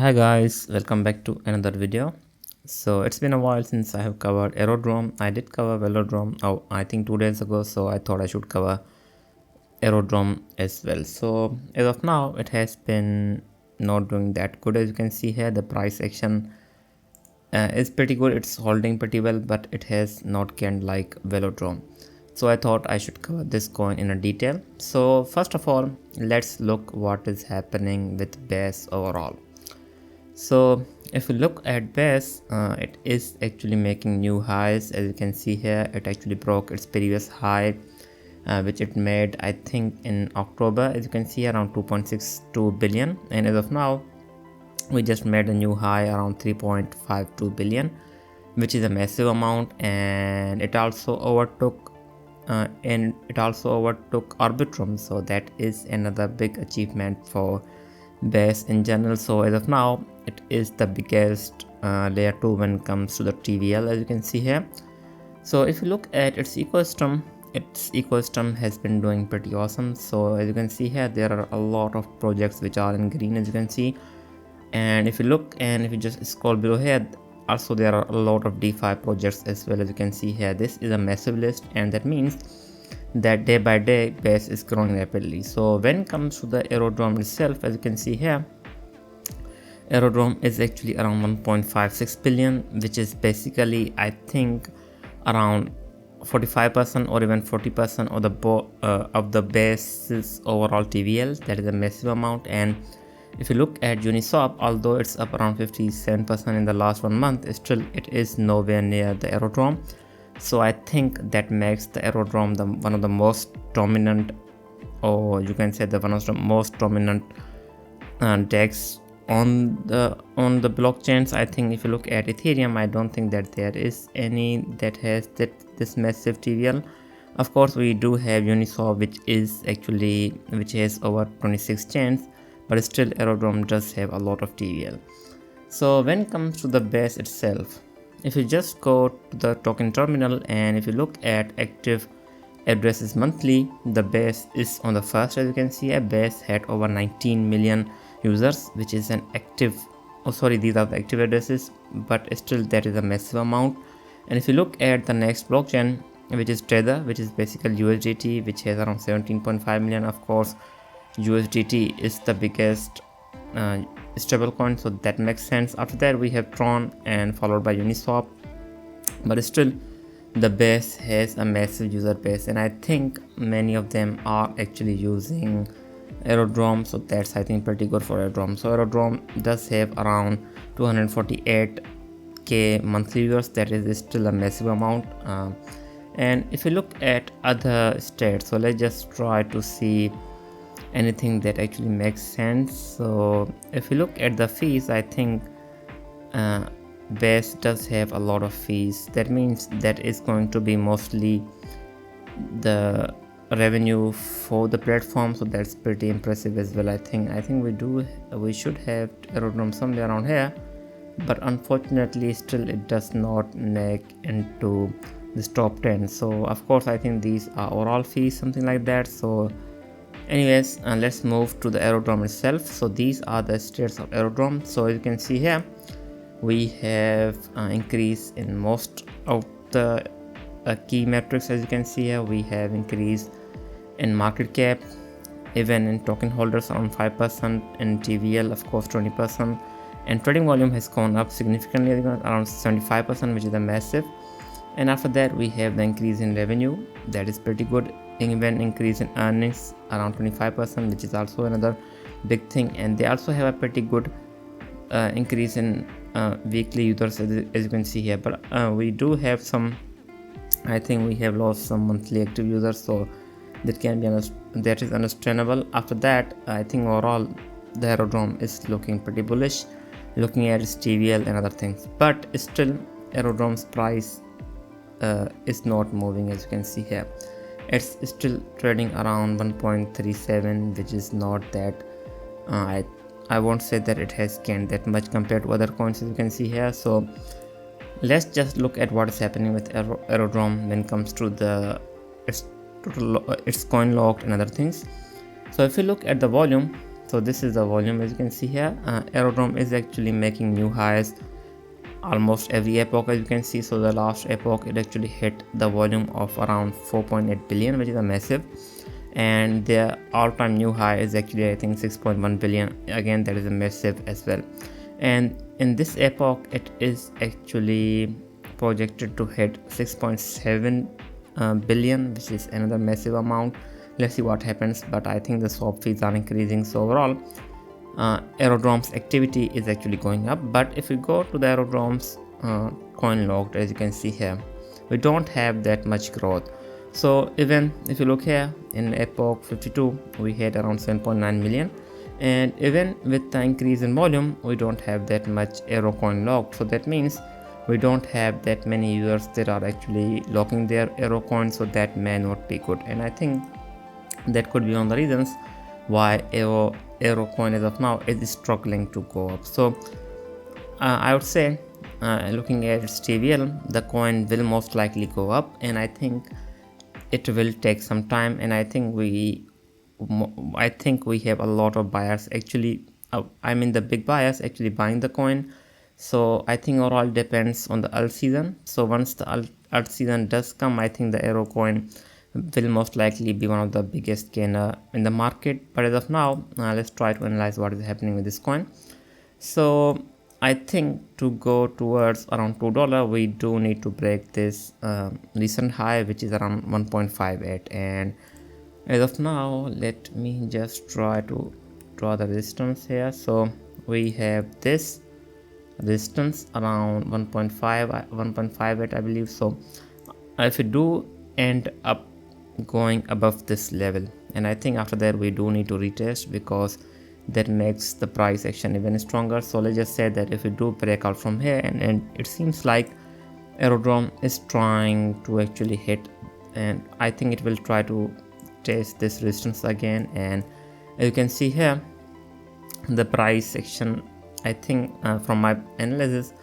Hi guys, welcome back to another video. So it's been a while since I have covered Aerodrome. I did cover Velodrome I think 2 days ago, so I thought I should cover Aerodrome as well. So as of now it has been not doing that good. As you can see here, the price action is pretty good. It's holding pretty well, but it has not gained like Velodrome. So I thought I should cover this coin in a detail. So first of all, let's look what is happening with BAS overall. So if you look at BAS, it is actually making new highs. As you can see here, it actually broke its previous high, which it made I think in October. As you can see, around 2.62 billion, and as of now we just made a new high around 3.52 billion, which is a massive amount. And it also overtook Arbitrum, so that is another big achievement for BAS in general. So as of now it is the biggest layer 2 when it comes to the TVL, as you can see here. So if you look at its ecosystem has been doing pretty awesome. So as you can see here, there are a lot of projects which are in green, as you can see. And if you look and if you just scroll below here, also there are a lot of DeFi projects as well. As you can see here, this is a massive list, and that means that day by day BAS is growing rapidly. So when it comes to the Aerodrome itself, as you can see here, Aerodrome is actually around 1.56 billion, which is basically I think around 45% or even 40% of the BAS's overall TVL. That is a massive amount. And if you look at Uniswap, although it's up around 57% in the last 1 month, still it is nowhere near the Aerodrome. So I think that makes the Aerodrome one of the most dominant, or you can say one of the most dominant DEX on the blockchains. I think if you look at Ethereum, I don't think that there is any that has this massive TVL. Of course, we do have Uniswap, which has over 26 chains, but still Aerodrome does have a lot of TVL. So when it comes to the BAS itself, if you just go to the token terminal and if you look at active addresses monthly, the BAS is on the first. As you can see, BAS had over 19 million users, which is an active, these are the active addresses, but still that is a massive amount. And if you look at the next blockchain, which is Tether, which is basically USDT, which has around 17.5 million. Of course, USDT is the biggest stable coin, so that makes sense. After that we have Tron and followed by Uniswap, but still the BAS has a massive user base, and I think many of them are actually using Aerodrome, so that's I think pretty good for Aerodrome. So Aerodrome does have around 248k monthly users. That is still a massive amount. And if you look at other states, so let's just try to see anything that actually makes sense. So if you look at the fees, I think BAS does have a lot of fees. That means that is going to be mostly the revenue for the platform, so that's pretty impressive as well. I think we should have Aerodrome somewhere around here, but unfortunately still it does not make into this top 10. So of course I think these are overall fees, something like that. So anyways, let's move to the Aerodrome itself. So these are the states of Aerodrome. So as you can see here, we have increase in most of the key metrics. As you can see here, we have increase in market cap, even in token holders around 5%, in TVL of course 20%, and trading volume has gone up significantly around 75%, which is a massive. And after that we have the increase in revenue, that is pretty good. Even increase in earnings around 25%, which is also another big thing. And they also have a pretty good increase in weekly users, as you can see here. But we do have some, I think we have lost some monthly active users, so that is understandable. After that, I think overall the Aerodrome is looking pretty bullish, looking at its TVL and other things. But still Aerodrome's price is not moving. As you can see here, it's still trading around 1.37, which is not that I won't say that it has gained that much compared to other coins, as you can see here. So let's just look at what is happening with Aerodrome when it comes to its coin locked and other things. So if you look at the volume, So this is the volume, as you can see here. Aerodrome is actually making new highs almost every epoch, as you can see. So the last epoch, it actually hit the volume of around 4.8 billion, which is a massive, and their all-time new high is actually, I think, 6.1 billion. Again, that is a massive as well. And in this epoch, it is actually projected to hit 6.7 billion, which is another massive amount. Let's see what happens, but I think the swap fees are increasing, so overall Aerodrome's activity is actually going up. But if we go to the Aerodrome's coin locked, as you can see here, we don't have that much growth. So even if you look here in epoch 52, we had around 7.9 million, and even with the increase in volume, we don't have that much AERO coin locked. So that means we don't have that many users that are actually locking their AERO coins, so that may not be good. And I think that could be one of the reasons why AERO coin as of now is struggling to go up. So I would say, looking at its TVL, the coin will most likely go up, and I think it will take some time. And I think we have a lot of buyers actually, the big buyers actually buying the coin. So I think overall depends on the alt season. So once the alt season does come, I think the AERO coin will most likely be one of the biggest gainer in the market. But as of now, let's try to analyze what is happening with this coin. So I think to go towards around $2, we do need to break this recent high, which is around 1.58. And as of now, let me just try to draw the resistance here. So we have this resistance around 1.58, I believe. So if we do end up going above this level, and I think after that we do need to retest, because that makes the price action even stronger. So let's just say that if we do break out from here, and it seems like Aerodrome is trying to actually hit, and I think it will try to test this resistance again. And as you can see here, the price action, I think from my analysis,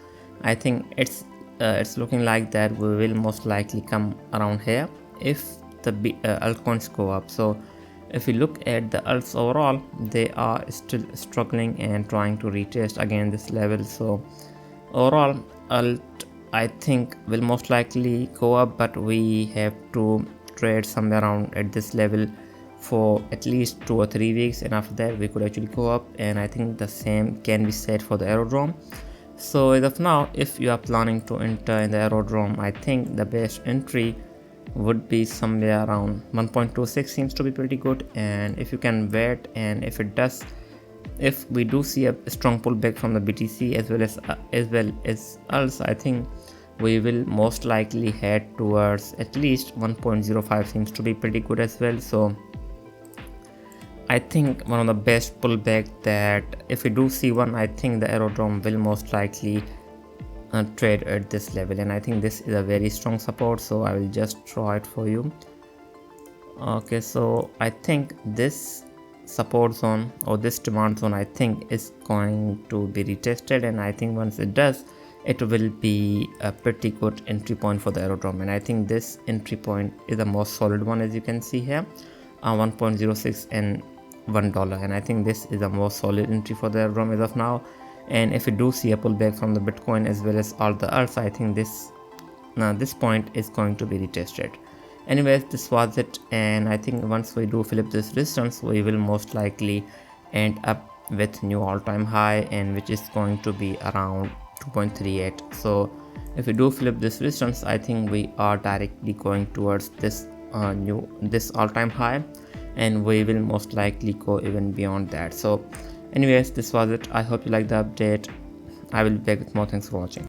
I think it's looking like that we will most likely come around here if the altcoins go up. So if we look at the alts overall, they are still struggling and trying to retest again this level. So overall, alt, I think, will most likely go up, but we have to trade somewhere around at this level for at least 2 or 3 weeks, and after that we could actually go up. And I think the same can be said for the Aerodrome. So as of now, if you are planning to enter in the Aerodrome, I think the best entry would be somewhere around 1.26 seems to be pretty good. And if you can wait, and if we do see a strong pullback from the BTC as well as alts, I think we will most likely head towards at least 1.05 seems to be pretty good as well. So I think one of the best pullback, that if we do see one, I think the Aerodrome will most likely trade at this level, and I think this is a very strong support. So I will just draw it for you. Okay, so I think this support zone or this demand zone, I think, is going to be retested, and I think once it does, it will be a pretty good entry point for the Aerodrome. And I think this entry point is the most solid one, as you can see here, 1.06 and $1, and I think this is the most solid entry for the Aerodrome as of now. And if we do see a pullback from the Bitcoin as well as all the alts, I think this point is going to be retested. Anyways, this was it, and I think once we do flip this resistance, we will most likely end up with new all-time high, and which is going to be around 2.38. So if we do flip this resistance, I think we are directly going towards this all-time high, and we will most likely go even beyond that. So anyways, this was it. I hope you liked the update. I will be back with more. Thanks for watching.